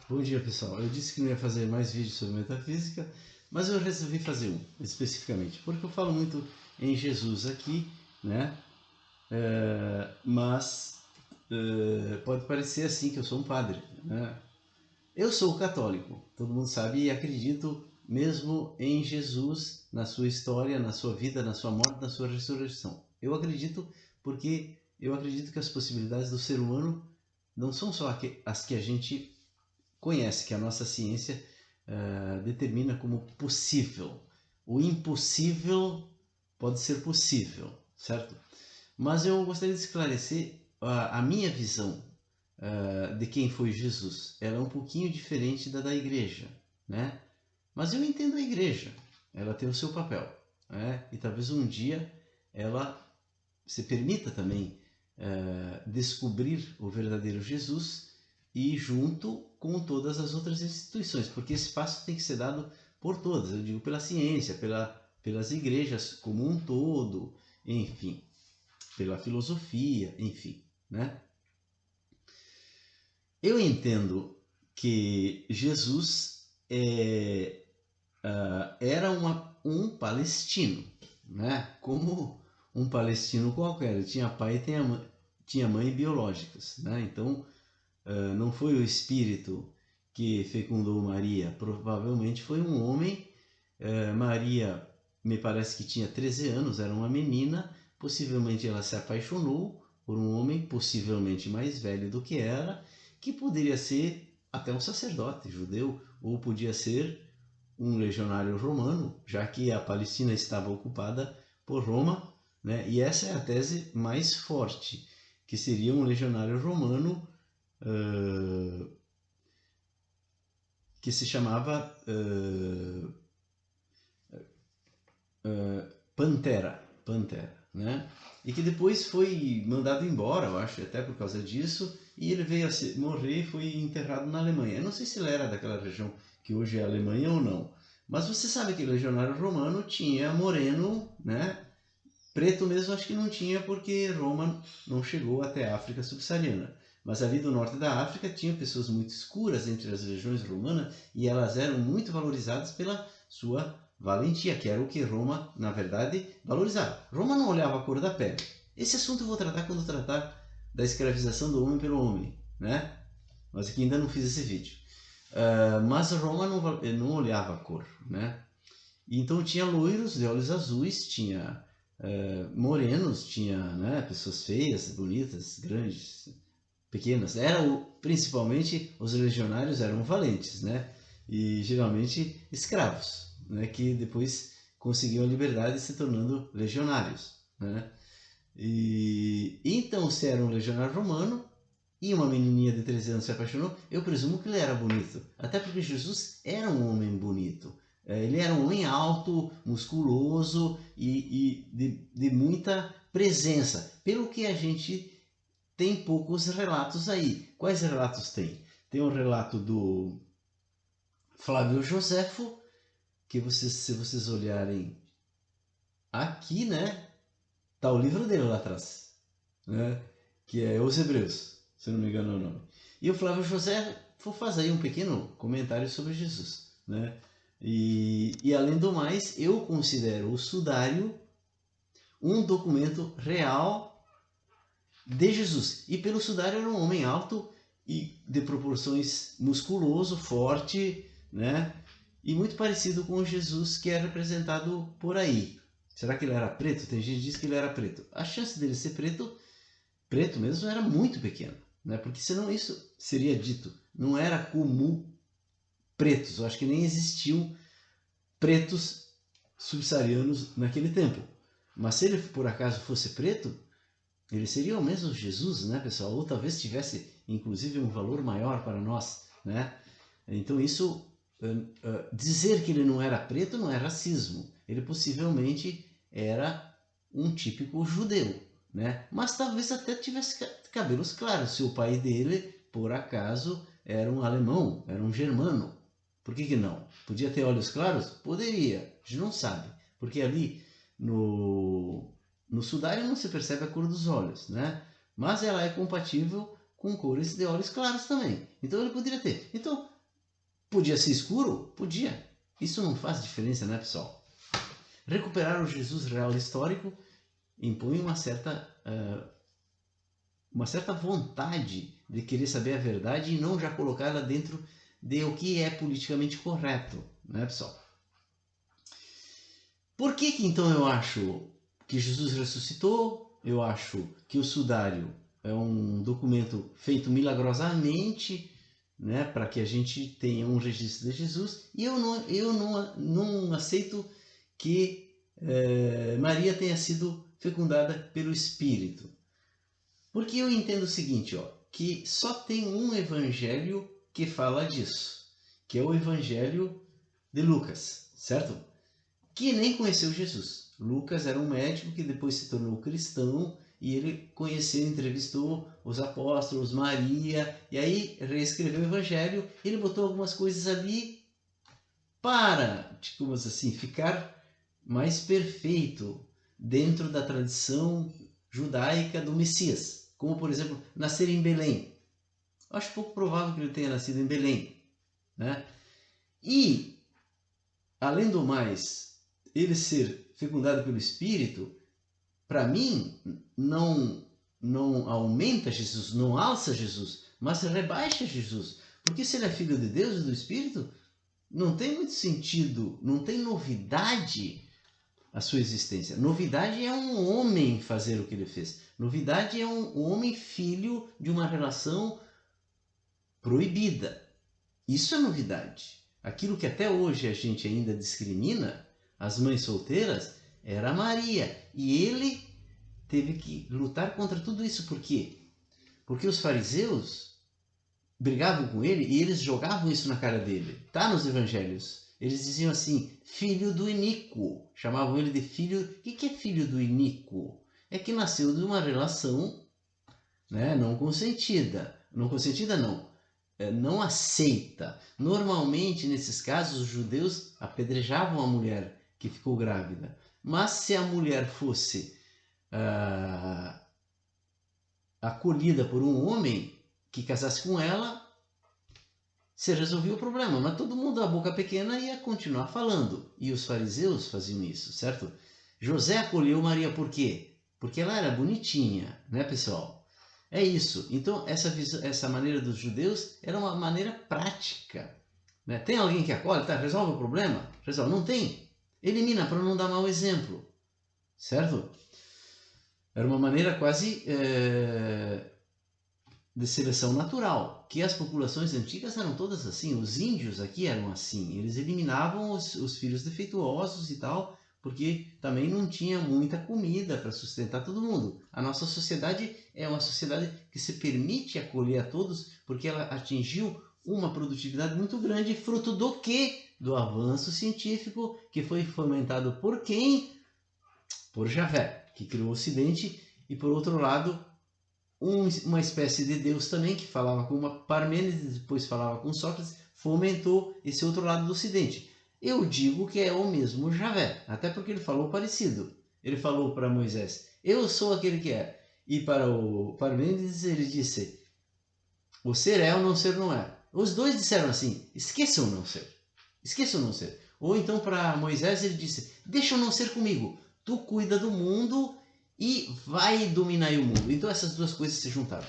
Bom dia, pessoal. Eu disse que não ia fazer mais vídeos sobre metafísica, mas eu resolvi fazer um, especificamente, porque eu falo muito em Jesus aqui, né? Mas pode parecer assim que eu sou um padre, né? Eu sou católico, todo mundo sabe, e acredito mesmo em Jesus, na sua história, na sua vida, na sua morte, na sua ressurreição. Eu acredito porque eu acredito que as possibilidades do ser humano não são só as que a gente conhece, que a nossa ciência determina como possível. O impossível pode ser possível, certo? Mas eu gostaria de esclarecer a minha visão de quem foi Jesus. Ela é um pouquinho diferente da igreja, né? Mas eu entendo a igreja, ela tem o seu papel, né? E talvez um dia ela se permita também descobrir o verdadeiro Jesus e junto com todas as outras instituições, porque esse passo tem que ser dado por todas, eu digo pela ciência, pelas igrejas como um todo, enfim, pela filosofia, enfim, né? Eu entendo que Jesus era um palestino, né? Como um palestino qualquer, ele tinha pai e tinha mãe biológicas, né? Então, não foi o espírito que fecundou Maria, provavelmente foi um homem. Maria, me parece que tinha 13 anos, era uma menina, possivelmente ela se apaixonou por um homem, possivelmente mais velho do que ela, que poderia ser até um sacerdote judeu, ou podia ser um legionário romano, já que a Palestina estava ocupada por Roma, né? E essa é a tese mais forte, que seria um legionário romano que se chamava Pantera, né? E que depois foi mandado embora, eu acho, até por causa disso, e ele veio a morrer e foi enterrado na Alemanha. Eu não sei se ele era daquela região que hoje é a Alemanha ou não, mas você sabe que o legionário romano tinha moreno, né? Preto mesmo acho que não tinha, porque Roma não chegou até a África subsaariana. Mas ali do norte da África tinha pessoas muito escuras entre as legiões romanas e elas eram muito valorizadas pela sua valentia, que era o que Roma, na verdade, valorizava. Roma não olhava a cor da pele. Esse assunto eu vou tratar quando tratar da escravização do homem pelo homem, né? Mas aqui ainda não fiz esse vídeo. Mas Roma não olhava a cor, né? Então tinha loiros de olhos azuis, tinha morenos, tinha, né, pessoas feias, bonitas, grandes, pequenas. Principalmente os legionários eram valentes, né? E geralmente escravos, né, que depois conseguiam a liberdade se tornando legionários, né? E então, se era um legionário romano e uma menininha de 13 anos se apaixonou, eu presumo que ele era bonito, até porque Jesus era um homem bonito. Ele era um homem alto, musculoso e de muita presença, pelo que a gente tem poucos relatos aí. Quais relatos tem? Tem o relato do Flávio Joséfo, que se vocês olharem aqui, né, tá o livro dele lá atrás, né, que é Os Hebreus, se não me engano é o nome. E o Flávio Joséfo faz aí um pequeno comentário sobre Jesus, né? E além do mais, eu considero o Sudário um documento real de Jesus. E pelo Sudário era um homem alto e de proporções musculoso, forte, né? E muito parecido com o Jesus que é representado por aí. Será que ele era preto? Tem gente que diz que ele era preto. A chance dele ser preto mesmo, era muito pequena, né? Porque senão isso seria dito. Não era comum pretos. Eu acho que nem existiam pretos subsaarianos naquele tempo. Mas se ele por acaso fosse preto, ele seria o mesmo Jesus, né, pessoal? Ou talvez tivesse, inclusive, um valor maior para nós, né? Então isso, dizer que ele não era preto não é racismo. Ele possivelmente era um típico judeu, né? Mas talvez até tivesse cabelos claros, se o pai dele, por acaso, era um alemão, era um germano. Por que não? Podia ter olhos claros? Poderia, a gente não sabe. Porque ali no sudário não se percebe a cor dos olhos, né? Mas ela é compatível com cores de olhos claros também. Então ele poderia ter. Então, Podia ser escuro? Podia. Isso não faz diferença, né, pessoal? Recuperar o Jesus real histórico impõe uma certa vontade de querer saber a verdade e não já colocá-la dentro de o que é politicamente correto, né, pessoal? Por que então eu acho que Jesus ressuscitou? Eu acho que o sudário é um documento feito milagrosamente, né, para que a gente tenha um registro de Jesus, e eu não aceito que Maria tenha sido fecundada pelo Espírito. Porque eu entendo o seguinte, ó, que só tem um evangelho que fala disso, que é o evangelho de Lucas, certo? Que nem conheceu Jesus. Lucas era um médico que depois se tornou cristão e ele conheceu, entrevistou os apóstolos, Maria, e aí reescreveu o evangelho. Ele botou algumas coisas ali para, digamos assim, ficar mais perfeito dentro da tradição judaica do Messias. Como, por exemplo, nascer em Belém. Acho pouco provável que ele tenha nascido em Belém, né? E, além do mais, ele ser fecundado pelo Espírito, para mim, não aumenta Jesus, não alça Jesus, mas rebaixa Jesus. Porque se ele é filho de Deus e do Espírito, não tem muito sentido, não tem novidade a sua existência. Novidade é um homem fazer o que ele fez. Novidade é um homem filho de uma relação proibida. Isso é novidade. Aquilo que até hoje a gente ainda discrimina, as mães solteiras, era Maria. E ele teve que lutar contra tudo isso. Por quê? Porque os fariseus brigavam com ele e eles jogavam isso na cara dele. Tá nos evangelhos. Eles diziam assim, filho do iníquo. Chamavam ele de filho... O que é filho do iníquo? É que nasceu de uma relação, né, não consentida. Não consentida não. Não aceita. Normalmente, nesses casos, os judeus apedrejavam a mulher que ficou grávida. Mas se a mulher fosse acolhida por um homem que casasse com ela, se resolvia o problema. Mas todo mundo, a boca pequena, ia continuar falando. E os fariseus faziam isso, certo? José acolheu Maria por quê? Porque ela era bonitinha, né, pessoal? É isso. Então, essa maneira dos judeus era uma maneira prática. Né? Tem alguém que acolhe? Tá, resolve o problema? Resolve. Não tem. Elimina para não dar mau exemplo. Certo? Era uma maneira quase de seleção natural. Que as populações antigas eram todas assim. Os índios aqui eram assim. Eles eliminavam os filhos defeituosos e tal, porque também não tinha muita comida para sustentar todo mundo. A nossa sociedade é uma sociedade que se permite acolher a todos, porque ela atingiu uma produtividade muito grande, fruto do quê? Do avanço científico, que foi fomentado por quem? Por Javé, que criou o Ocidente, e por outro lado, uma espécie de Deus também, que falava com Parmênides, depois falava com Sócrates, fomentou esse outro lado do Ocidente. Eu digo que é o mesmo Javé, até porque ele falou parecido. Ele falou para Moisés, eu sou aquele que é. E para o Parmênides ele disse, o ser é ou não ser não é. Os dois disseram assim, esqueça o não ser. Esqueça o não ser. Ou então para Moisés ele disse, deixa o não ser comigo. Tu cuida do mundo e vai dominar o mundo. Então essas duas coisas se juntaram.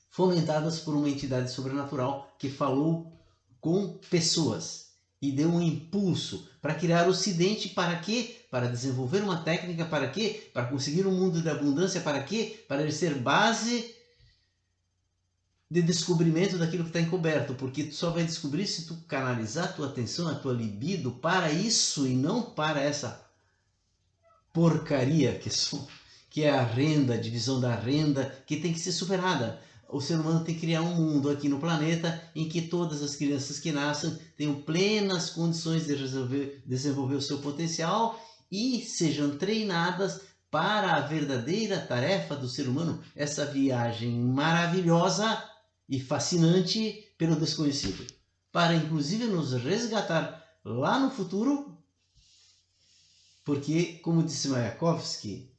Fomentadas por uma entidade sobrenatural que falou com pessoas e deu um impulso para criar o Ocidente. Para quê? Para desenvolver uma técnica. Para quê? Para conseguir um mundo de abundância. Para quê? Para ele ser base de descobrimento daquilo que está encoberto, porque tu só vai descobrir se tu canalizar a tua atenção, a tua libido para isso e não para essa porcaria que é a renda, a divisão da renda, que tem que ser superada. O ser humano tem que criar um mundo aqui no planeta em que todas as crianças que nascem tenham plenas condições de desenvolver o seu potencial e sejam treinadas para a verdadeira tarefa do ser humano, essa viagem maravilhosa e fascinante pelo desconhecido, para inclusive nos resgatar lá no futuro, porque, como disse Mayakovsky,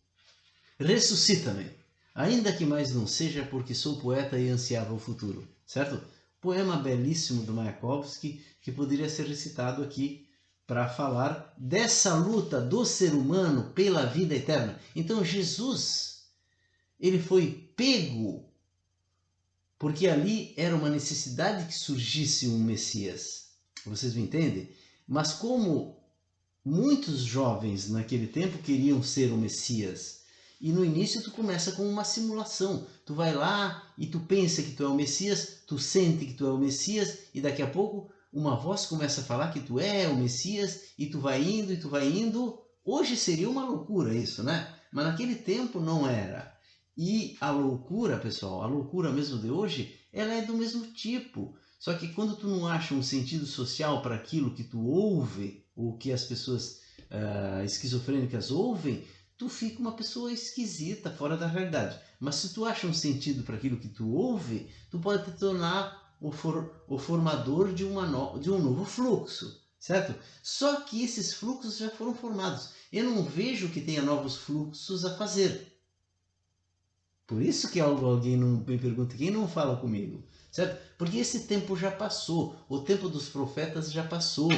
ressuscita-me, ainda que mais não seja porque sou poeta e ansiava o futuro, certo? Poema belíssimo do Mayakovsky que poderia ser recitado aqui para falar dessa luta do ser humano pela vida eterna. Então Jesus, ele foi pego porque ali era uma necessidade que surgisse um Messias. Vocês me entendem? Mas como muitos jovens naquele tempo queriam ser o Messias, e no início tu começa com uma simulação. Tu vai lá e tu pensa que tu é o Messias, tu sente que tu é o Messias, e daqui a pouco uma voz começa a falar que tu é o Messias, e tu vai indo, e tu vai indo. Hoje seria uma loucura isso, né? Mas naquele tempo não era. E a loucura, pessoal, a loucura mesmo de hoje, ela é do mesmo tipo. Só que quando tu não acha um sentido social para aquilo que tu ouve, ou que as pessoas esquizofrênicas ouvem, tu fica uma pessoa esquisita, fora da realidade. Mas se tu acha um sentido para aquilo que tu ouve, tu pode te tornar o formador de um novo fluxo, certo? Só que esses fluxos já foram formados. Eu não vejo que tenha novos fluxos a fazer. Por isso que alguém não me pergunta, quem não fala comigo, certo? Porque esse tempo já passou, o tempo dos profetas já passou,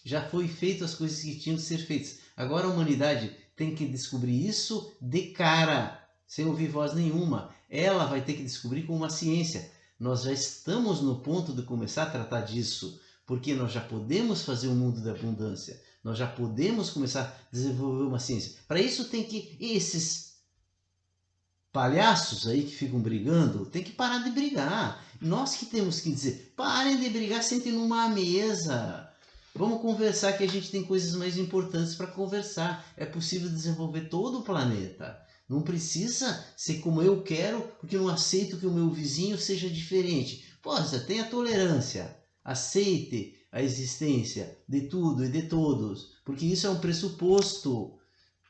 já foi feito as coisas que tinham que ser feitas. Agora a humanidade tem que descobrir isso de cara, sem ouvir voz nenhuma. Ela vai ter que descobrir com uma ciência. Nós já estamos no ponto de começar a tratar disso, porque nós já podemos fazer um mundo de abundância, nós já podemos começar a desenvolver uma ciência. Para isso tem que esses palhaços aí que ficam brigando, tem que parar de brigar. Nós que temos que dizer, parem de brigar, sentem numa mesa. Vamos conversar que a gente tem coisas mais importantes para conversar. É possível desenvolver todo o planeta. Não precisa ser como eu quero, porque eu não aceito que o meu vizinho seja diferente. Poxa, tenha tolerância. Aceite a existência de tudo e de todos, porque isso é um pressuposto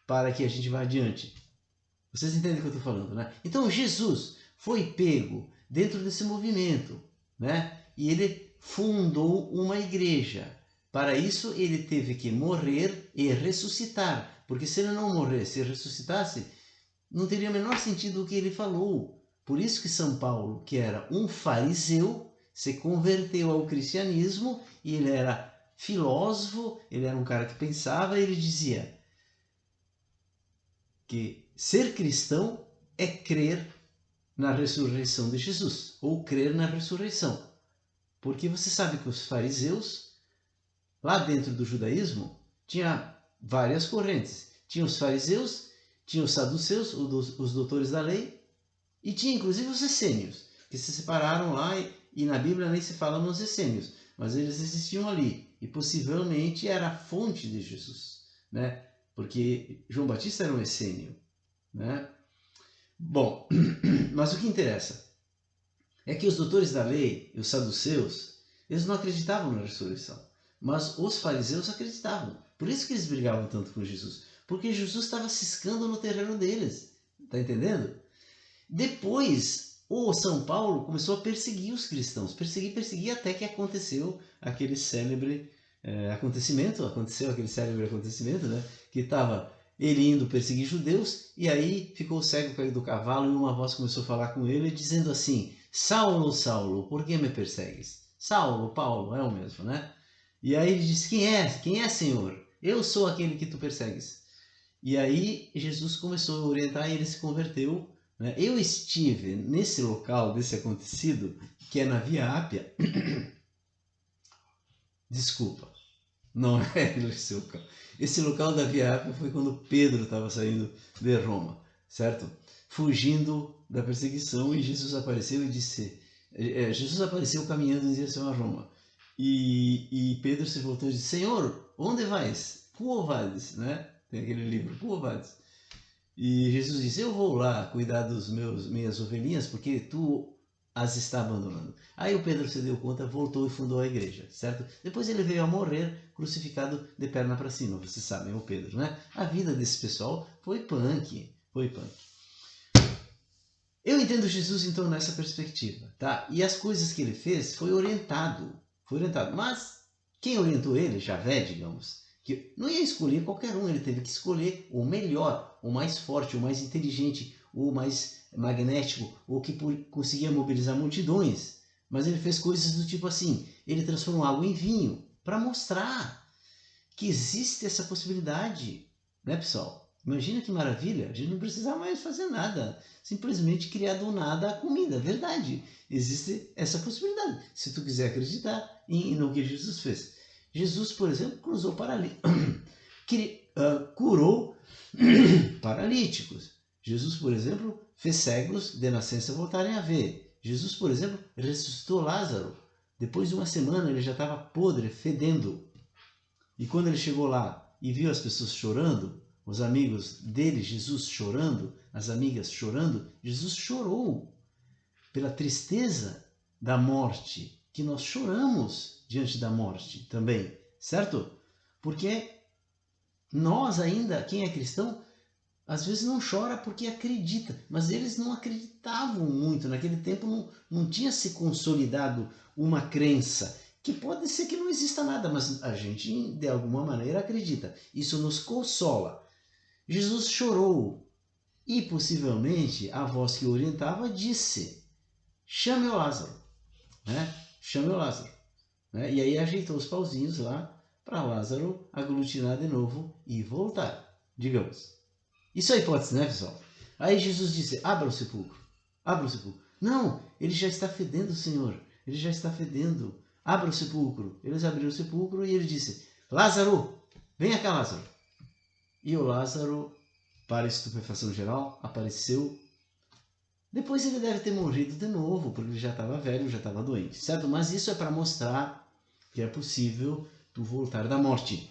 para que a gente vá adiante. Vocês entendem o que eu estou falando, né? Então Jesus foi pego dentro desse movimento, né? E ele fundou uma igreja. Para isso ele teve que morrer e ressuscitar, porque se ele não morresse e ressuscitasse, não teria o menor sentido o que ele falou. Por isso que São Paulo, que era um fariseu, se converteu ao cristianismo, e ele era filósofo, ele era um cara que pensava, e ele dizia que ser cristão é crer na ressurreição de Jesus, ou crer na ressurreição. Porque você sabe que os fariseus, lá dentro do judaísmo, tinha várias correntes. Tinha os fariseus, tinha os saduceus, os doutores da lei, e tinha inclusive os essênios, que se separaram lá, e na Bíblia nem se fala nos essênios, mas eles existiam ali, e possivelmente era a fonte de Jesus, né? Porque João Batista era um essênio, né? Bom, mas o que interessa é que os doutores da lei e os saduceus, eles não acreditavam na ressurreição, mas os fariseus acreditavam. Por isso que eles brigavam tanto com Jesus, porque Jesus estava ciscando no terreno deles, tá entendendo? Depois, o São Paulo começou a perseguir os cristãos, perseguir até que aconteceu aquele célebre acontecimento, né? Que estava ele indo perseguir judeus, e aí ficou cego, caiu do cavalo, e uma voz começou a falar com ele, dizendo assim: Saulo, Saulo, por que me persegues? Saulo, Paulo, é o mesmo, né? E aí ele disse: Quem é, Senhor? Eu sou aquele que tu persegues. E aí Jesus começou a orientar e ele se converteu, né? Eu estive nesse local desse acontecido, que é na Via Ápia. Desculpa, não é esse local. Esse local da Via Ápia foi quando Pedro estava saindo de Roma, certo? Fugindo da perseguição, e Jesus apareceu e disse... Jesus apareceu caminhando em direção a Roma. E Pedro se voltou e disse: Senhor, onde vais? Quo vadis, né? Tem aquele livro, Quo vadis. E Jesus disse: eu vou lá cuidar dos minhas ovelhinhas, porque tu as está abandonando. Aí o Pedro se deu conta, voltou e fundou a igreja, certo? Depois ele veio a morrer crucificado de perna para cima, vocês sabem, o Pedro, né? A vida desse pessoal foi punk, foi punk. Eu entendo Jesus então nessa perspectiva, tá? E as coisas que ele fez foi orientado, mas quem orientou ele, Javé, digamos, que não ia escolher qualquer um, ele teve que escolher o melhor, o mais forte, o mais inteligente, o mais magnético, o que conseguia mobilizar multidões Mas ele fez coisas do tipo assim, ele transformou água em vinho para mostrar que existe essa possibilidade, né, pessoal? Imagina que maravilha, a gente não precisava mais fazer nada, simplesmente criar do nada a comida, verdade. Existe essa possibilidade, se tu quiser acreditar no que Jesus fez. Jesus, por exemplo, curou paralíticos. Jesus, por exemplo, fez cegos de nascença voltarem a ver. Jesus, por exemplo, ressuscitou Lázaro. Depois de uma semana ele já estava podre, fedendo. E quando ele chegou lá e viu as pessoas chorando, os amigos dele, Jesus chorando, as amigas chorando, Jesus chorou pela tristeza da morte, que nós choramos diante da morte também, certo? Porque nós ainda, quem é cristão, às vezes não chora porque acredita, mas eles não acreditavam muito. Naquele tempo não tinha se consolidado uma crença, que pode ser que não exista nada, mas a gente de alguma maneira acredita. Isso nos consola. Jesus chorou e possivelmente a voz que o orientava disse: chame o Lázaro, né? Chame o Lázaro. Né? E aí ajeitou os pauzinhos lá para Lázaro aglutinar de novo e voltar, digamos. Isso é hipótese, né, pessoal? Aí Jesus disse: abra o sepulcro, abra o sepulcro. Não, ele já está fedendo, Senhor, ele já está fedendo. Abra o sepulcro. Eles abriram o sepulcro e ele disse: Lázaro, vem cá, Lázaro. E o Lázaro, para a estupefação geral, apareceu. Depois ele deve ter morrido de novo, porque ele já estava velho, já estava doente, certo? Mas isso é para mostrar que é possível tu voltar da morte.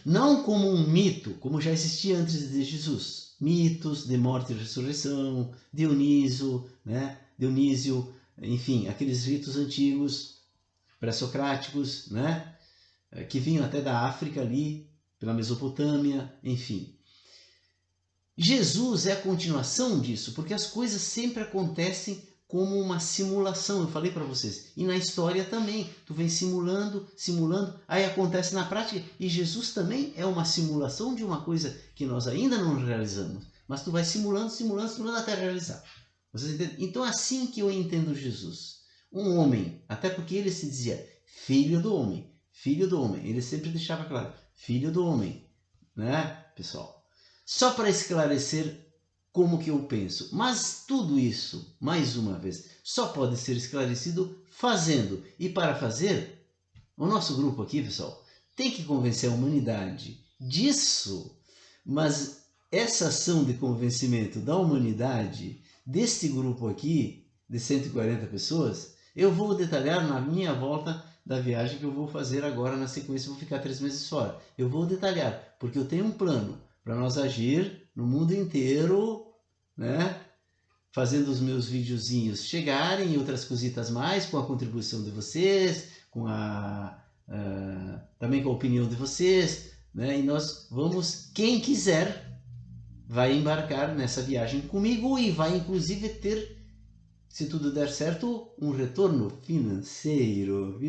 Não como um mito, como já existia antes de Jesus. Mitos de morte e ressurreição, Dionísio, né? Dionísio, enfim, aqueles ritos antigos, pré-socráticos, né? Que vinham até da África ali, pela Mesopotâmia, enfim. Jesus é a continuação disso, porque as coisas sempre acontecem como uma simulação, eu falei para vocês. E na história também, tu vem simulando, aí acontece na prática. E Jesus também é uma simulação de uma coisa que nós ainda não realizamos. Mas tu vai simulando até realizar. Vocês entendem? Então é assim que eu entendo Jesus. Um homem, até porque ele se dizia filho do homem. Filho do homem. Ele sempre deixava claro, filho do homem. Né, pessoal? Só para esclarecer como que eu penso. Mas tudo isso, mais uma vez, só pode ser esclarecido fazendo. E para fazer, o nosso grupo aqui, pessoal, tem que convencer a humanidade disso. Mas essa ação de convencimento da humanidade, deste grupo aqui, de 140 pessoas, eu vou detalhar na minha volta da viagem que eu vou fazer agora na sequência. Vou ficar 3 meses fora. Eu vou detalhar, porque eu tenho um plano para nós agir no mundo inteiro, né? Fazendo os meus videozinhos chegarem e outras cositas mais, com a contribuição de vocês, também com a opinião de vocês, né? E nós vamos, quem quiser, vai embarcar nessa viagem comigo e vai inclusive ter, se tudo der certo, um retorno financeiro,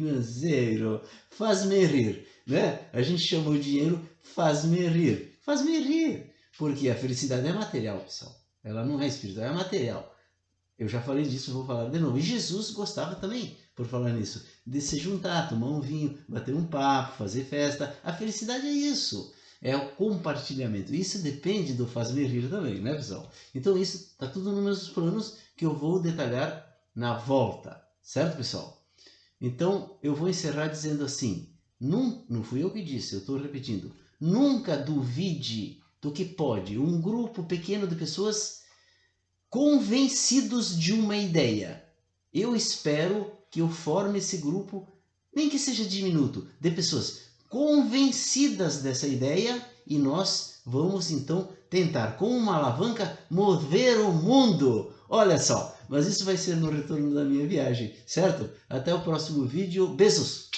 faz-me rir, né? A gente chama o dinheiro faz-me rir, porque a felicidade é material, pessoal. Ela não é espiritual, é material. Eu já falei disso, vou falar de novo. E Jesus gostava também, por falar nisso, de se juntar, tomar um vinho, bater um papo, fazer festa. A felicidade é isso, é o compartilhamento. Isso depende do faz-me rir também, né, pessoal? Então isso está tudo nos meus planos que eu vou detalhar na volta, certo, pessoal? Então eu vou encerrar dizendo assim, não fui eu que disse, eu estou repetindo, nunca duvide do que pode um grupo pequeno de pessoas convencidos de uma ideia. Eu espero que eu forme esse grupo, nem que seja diminuto, de pessoas convencidas dessa ideia e nós vamos então tentar, com uma alavanca, mover o mundo. Olha só, mas isso vai ser no retorno da minha viagem, certo? Até o próximo vídeo. Beijos!